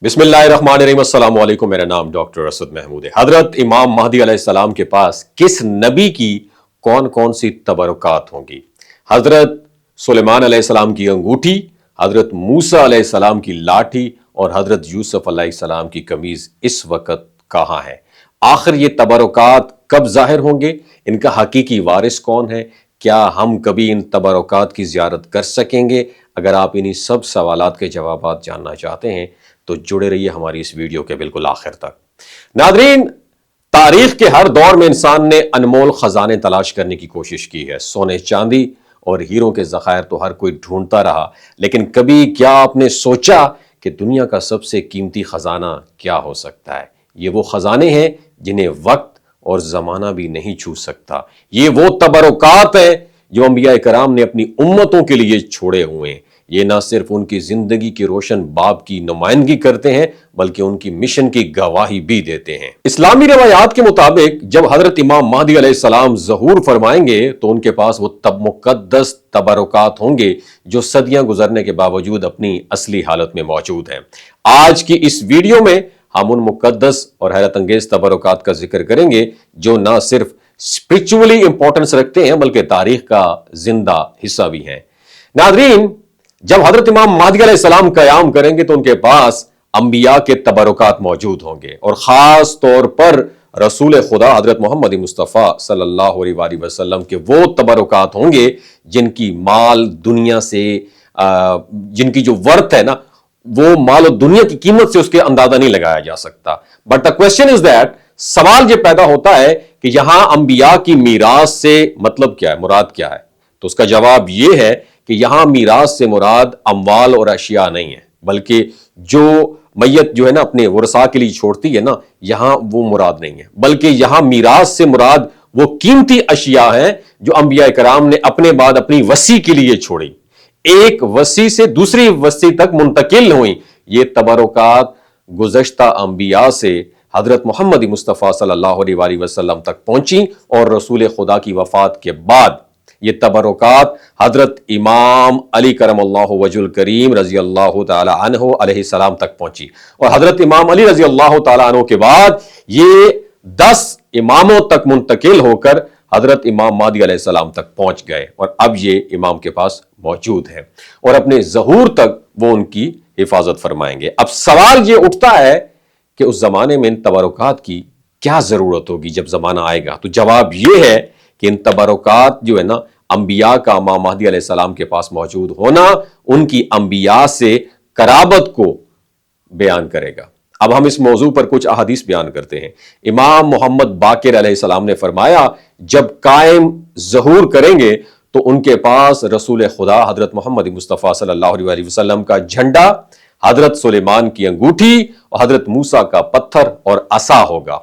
बिस्मिल्लाहिर्रहमानिर्रहीम। अस्सलाम वालेकुम। मेरा नाम डॉक्टर असद महमूद है। हजरत इमाम महदी अलैहिस्सलाम के पास किस नबी की कौन कौन सी तबरुकात होंगी? हजरत सुलेमान अलैहिस्सलाम की अंगूठी, हजरत मूसा अलैहिस्सलाम की लाठी और हजरत यूसुफ अलैहिस्सलाम की कमीज इस वक्त कहाँ है? आखिर ये तबरुकात कब जाहिर होंगे? इनका हकीकी वारिस कौन है? क्या हम कभी इन तबरुकात की जियारत कर सकेंगे? अगर आप इन्हीं सब सवालात के जवाब जानना चाहते हैं तो जुड़े रहिए हमारी इस वीडियो के बिल्कुल आखिर तक। नादरीन, तारीख के हर दौर में इंसान ने अनमोल खजाने तलाश करने की कोशिश की है। सोने चांदी और हीरों के ज़खायर तो हर कोई ढूंढता रहा, लेकिन कभी क्या आपने सोचा कि दुनिया का सबसे कीमती खजाना क्या हो सकता है? ये वो खजाने हैं जिन्हें वक्त और ज़माना भी नहीं छू सकता। ये वो तबरुकात है जो अंबिया कराम ने अपनी उम्मतों के लिए छोड़े हुए हैं। ये ना सिर्फ उनकी जिंदगी के रोशन बाब की नुमाइंदगी करते हैं बल्कि उनकी मिशन की गवाही भी देते हैं। इस्लामी रवायात के मुताबिक जब हजरत इमाम महदी अलैहिस्सलाम ज़हूर फरमाएंगे तो उनके पास वो तब मुकद्दस तबरुकात होंगे जो सदियां गुजरने के बावजूद अपनी असली हालत में मौजूद हैं। आज की इस वीडियो में हम उन मुकद्दस और हैरत अंगेज तबरुकात का जिक्र करेंगे जो ना सिर्फ स्पिरिचुअली इंपॉर्टेंस रखते हैं बल्कि तारीख का जिंदा हिस्सा भी हैं। नादरीन, जब हजरत इमाम महदी अलैहिस्सलाम कयाम करेंगे तो उनके पास अंबिया के तबरुकात मौजूद होंगे और खास तौर पर रसूल खुदा हजरत मोहम्मद मुस्तफ़ा सल्लल्लाहु अलैहि वसल्लम के वो तबरुकात होंगे जिनकी माल दुनिया से जिनकी जो वर्थ है ना, वो माल और दुनिया की कीमत से उसके अंदाजा नहीं लगाया जा सकता। But the question is that, सवाल ये पैदा होता है कि यहां अंबिया की मीरास से मतलब क्या है, मुराद क्या है? तो उसका जवाब यह है कि यहां मीरास से मुराद अमवाल और अशिया नहीं है, बल्कि जो मैयत जो है ना अपने वरसा के लिए छोड़ती है ना, यहां वो मुराद नहीं है, बल्कि यहां मीरास से मुराद वो कीमती अशिया है जो अंबिया कराम ने अपने बाद अपनी वसी के लिए छोड़ी, एक वसी से दूसरी वसी तक मुंतकिल हुई। ये तबरुकात गुज़श्ता अंबिया से हजरत मोहम्मद मुस्तफ़ा सल्लल्लाहु अलैहि वसल्लम तक पहुंची और रसूल खुदा की वफात के बाद ये तबरुकात हजरत इमाम अली करमल्लाहु वजुल करीम रजी अल्लाह ताला अन्हु अलैहि सलाम तक पहुंची और हजरत इमाम अली रजी अल्लाह ताला अन्हु के बाद ये 10 इमामों तक मुंतकिल होकर हजरत इमाम महदी अलैहि सलाम तक पहुंच गए और अब ये इमाम के पास मौजूद है और अपने ज़हूर तक वो उनकी हिफाजत फरमाएंगे। अब सवाल ये उठता है कि उस जमाने में इन तबरुकात की क्या जरूरत होगी जब जमाना आएगा? तो जवाब यह है कि इन तबरुकात जो है ना, अंबिया का इमाम महदी अलैहिस्सलाम के पास मौजूद होना उनकी अंबिया से कराबत को बयान करेगा। अब हम इस मौजू पर कुछ अहादीस बयान करते हैं। इमाम मोहम्मद बाकिर अलैहिस्सलाम ने फरमाया, जब कायम ज़हूर करेंगे तो उनके पास रसूल खुदा हजरत मोहम्मद मुस्तफ़ा सल्लल्लाहु अलैहि वसल्लम का झंडा, हजरत सुलेमान की अंगूठी और हजरत मूसा का पत्थर और असा होगा।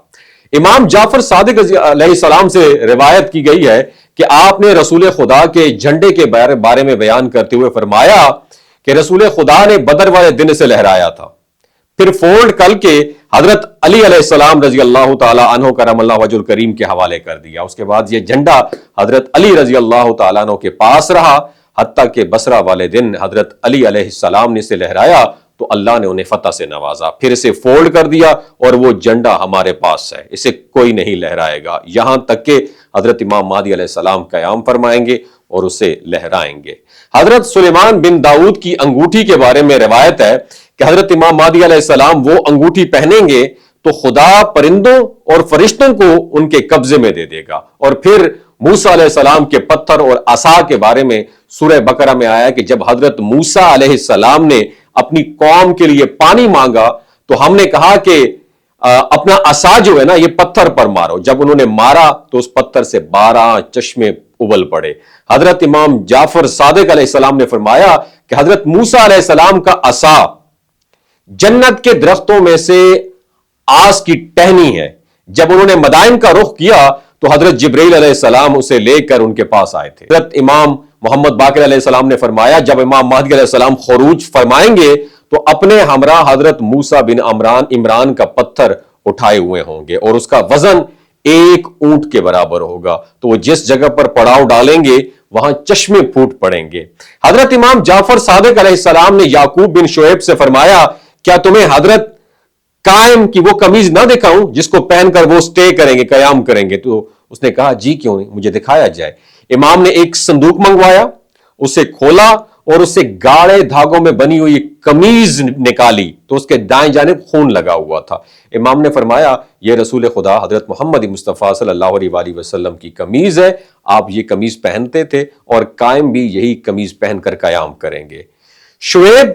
इमाम जाफर सादिक अलैहिस्सलाम से रिवायत की गई है कि आपने रसूल खुदा के झंडे के बारे में बयान करते हुए फरमाया कि रसूल खुदा ने बदर वाले दिन से लहराया था, फिर फोल्ड करके हजरत अली अलैहिस्सलाम रजी अल्लाह ताला अन्हु करमल्लाहु वजुल करीम के हवाले कर दिया। उसके बाद यह झंडा हजरत अली रजी अल्लाह ताला अन्हु के पास रहा, हत्ता के बसरा वाले दिन हजरत अली अलैहिस्सलाम ने इसे लहराया तो अल्लाह ने उन्हें फतह से नवाजा, फिर इसे फोल्ड कर दिया और वो झंडा हमारे पास है, इसे कोई नहीं लहराएगा, यहां तक कि हजरत इमाम महदी अलैहिस्सलाम कयाम फरमाएंगे और उसे लहराएंगे। हजरत सुलेमान बिन दाऊद की अंगूठी के बारे में रिवायत है कि हजरत इमाम महदी अलैहिस्सलाम वो अंगूठी पहनेंगे तो खुदा परिंदों और फरिश्तों को उनके कब्जे में दे देगा। और फिर मूसा अलैहिस्सलाम के पत्थर और असा के बारे में सूरह बकरा में आया कि जब हजरत मूसा अलैहिस्सलाम ने अपनी कौम के लिए पानी मांगा तो हमने कहा कि अपना असा जो है ना, ये पत्थर पर मारो। जब उन्होंने मारा तो उस पत्थर से 12 चश्मे उबल पड़े। हजरत इमाम जाफर सादिक अलैहिस्सलाम ने फरमाया कि हजरत मूसा अलैहिस्सलाम का असा जन्नत के दरख्तों में से आस की टहनी है। जब उन्होंने मदाइन का रुख किया तो हजरत जिब्रील अलैहिस्सलाम उसे लेकर उनके पास आए थे। हजरत इमाम मोहम्मद बाकिर अलैहिस्सलाम ने फरमाया, जब इमाम महदी अलैहिस्सलाम खुरूज फरमाएंगे तो अपने हमरा हजरत मूसा बिन इमरान का पत्थर उठाए हुए होंगे और उसका वजन 1 ऊंट के बराबर होगा। तो वो जिस जगह पर पड़ाव डालेंगे वहां चश्मे फूट पड़ेंगे। हजरत इमाम जाफर सादिक अलैहिस्सलाम ने याकूब बिन शुएब से फरमाया کیا تمہیں حضرت قائم کی وہ قمیض نہ دکھاؤں جس کو پہن کر وہ سٹے کریں گے، قیام کریں گے؟ تو اس نے کہا جی کیوں نہیں، مجھے دکھایا جائے۔ امام نے ایک صندوق منگوایا، اسے کھولا اور اس سے گاڑے دھاگوں میں بنی ہوئی قمیض نکالی تو اس کے دائیں جانب خون لگا ہوا تھا۔ امام نے فرمایا یہ رسول خدا حضرت محمد مصطفیٰ صلی اللہ علیہ وآلہ وسلم کی قمیض ہے، آپ یہ قمیض پہنتے تھے اور قائم بھی یہی قمیض پہن کر قیام کریں گے۔ شعیب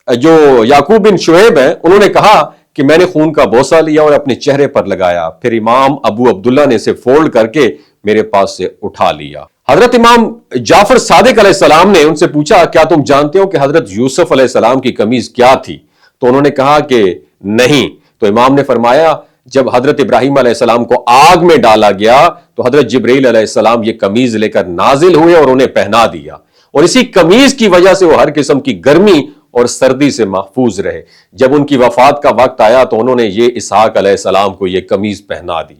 جو یعقوب بن شعیب ہیں، انہوں نے کہا کہ میں نے خون کا بوسہ لیا اور اپنے چہرے پر لگایا، پھر امام ابو عبداللہ نے اسے فولڈ کر کے میرے پاس سے اٹھا لیا۔ حضرت امام جعفر صادق علیہ السلام نے ان سے پوچھا کیا تم جانتے ہو کہ حضرت یوسف علیہ السلام کی قمیض کیا تھی؟ تو انہوں نے کہا کہ نہیں۔ تو امام نے فرمایا جب حضرت ابراہیم علیہ السلام کو آگ میں ڈالا گیا تو حضرت جبرائیل علیہ السلام یہ قمیض لے کر نازل ہوئے اور انہیں پہنا دیا، اور اسی قمیض کی وجہ سے وہ ہر قسم کی گرمی اور سردی سے محفوظ رہے۔ جب ان کی وفات کا وقت آیا تو انہوں نے یہ اسحاق علیہ السلام کو یہ قمیض پہنا دی۔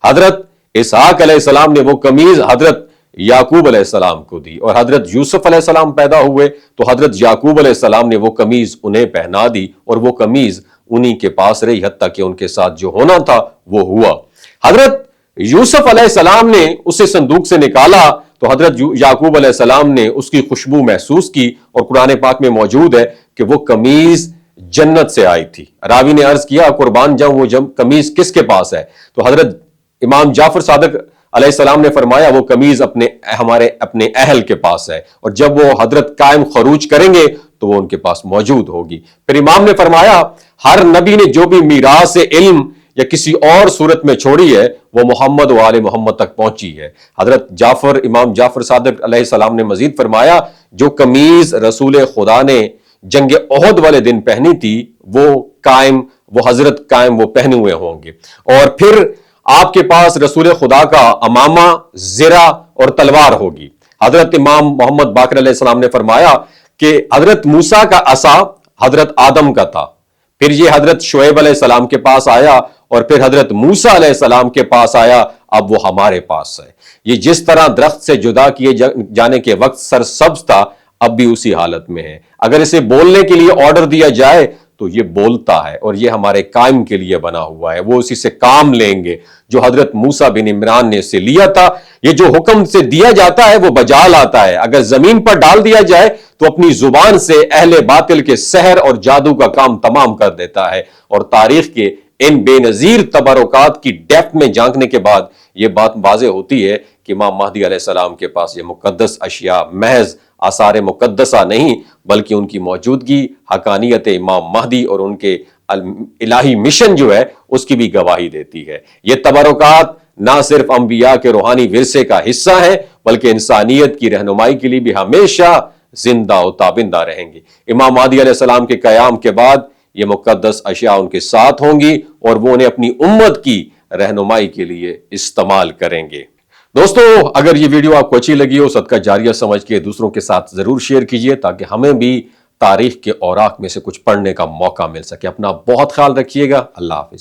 حضرت اسحاق علیہ السلام نے وہ قمیض حضرت یعقوب علیہ السلام کو دی، اور حضرت یوسف علیہ السلام پیدا ہوئے تو حضرت یعقوب علیہ السلام نے وہ قمیض انہیں پہنا دی، اور وہ قمیض انہی کے پاس رہی حتیٰ کہ ان کے ساتھ جو ہونا تھا وہ ہوا۔ حضرت یوسف علیہ السلام نے اسے صندوق سے نکالا تو حضرت یعقوب علیہ السلام نے اس کی خوشبو محسوس کی، اور قرآن پاک میں موجود ہے کہ وہ قمیض جنت سے آئی تھی۔ راوی نے عرض کیا قربان جاؤں وہ قمیض کس کے پاس ہے؟ تو حضرت امام جعفر صادق علیہ السلام نے فرمایا وہ قمیض ہمارے اپنے اہل کے پاس ہے، اور جب وہ حضرت قائم خروج کریں گے تو وہ ان کے پاس موجود ہوگی۔ پھر امام نے فرمایا ہر نبی نے جو بھی میراث علم یا کسی اور صورت میں چھوڑی ہے وہ محمد و آل محمد تک پہنچی ہے۔ حضرت امام جعفر صادق علیہ السلام نے مزید فرمایا جو قمیض رسول خدا نے جنگ احد والے دن پہنی تھی وہ حضرت قائم وہ پہنے ہوئے ہوں گے، اور پھر آپ کے پاس رسول خدا کا امامہ، زرہ اور تلوار ہوگی۔ حضرت امام محمد باقر علیہ السلام نے فرمایا کہ حضرت موسیٰ کا عصا حضرت آدم کا تھا، پھر یہ حضرت شعیب علیہ السلام کے پاس آیا، اور پھر حضرت موسیٰ علیہ السلام کے پاس آیا، اب وہ ہمارے پاس ہے۔ یہ جس طرح درخت سے جدا کیے جانے کے وقت سرسبز تھا اب بھی اسی حالت میں ہے۔ اگر اسے بولنے کے لیے آرڈر دیا جائے تو یہ بولتا ہے، اور یہ ہمارے قائم کے لیے بنا ہوا ہے، وہ اسی سے کام لیں گے جو حضرت موسیٰ بن عمران نے اسے لیا تھا۔ یہ جو حکم سے دیا جاتا ہے وہ بجا لاتا ہے، اگر زمین پر ڈال دیا جائے تو اپنی زبان سے اہل باطل کے سحر اور جادو کا کام تمام کر دیتا ہے۔ اور تاریخ کے ان بے نظیر تبرکات کی ڈیپتھ میں جھانکنے کے بعد یہ بات واضح ہوتی ہے کہ امام مہدی علیہ السلام کے پاس یہ مقدس اشیاء محض آثار مقدسہ نہیں بلکہ ان کی موجودگی حقانیت امام مہدی اور ان کے الہی مشن جو ہے اس کی بھی گواہی دیتی ہے۔ یہ تبرکات نہ صرف انبیاء کے روحانی ورثے کا حصہ ہے بلکہ انسانیت کی رہنمائی کے لیے بھی ہمیشہ زندہ و تابندہ رہیں گے۔ امام مہدی علیہ السلام کے قیام کے بعد یہ مقدس اشیاء ان کے ساتھ ہوں گی اور وہ انہیں اپنی امت کی رہنمائی کے لیے استعمال کریں گے۔ دوستو اگر یہ ویڈیو آپ کو اچھی لگی ہو صدقہ جاریہ سمجھ کے دوسروں کے ساتھ ضرور شیئر کیجئے تاکہ ہمیں بھی تاریخ کے اوراق میں سے کچھ پڑھنے کا موقع مل سکے۔ اپنا بہت خیال رکھیے گا۔ اللہ حافظ۔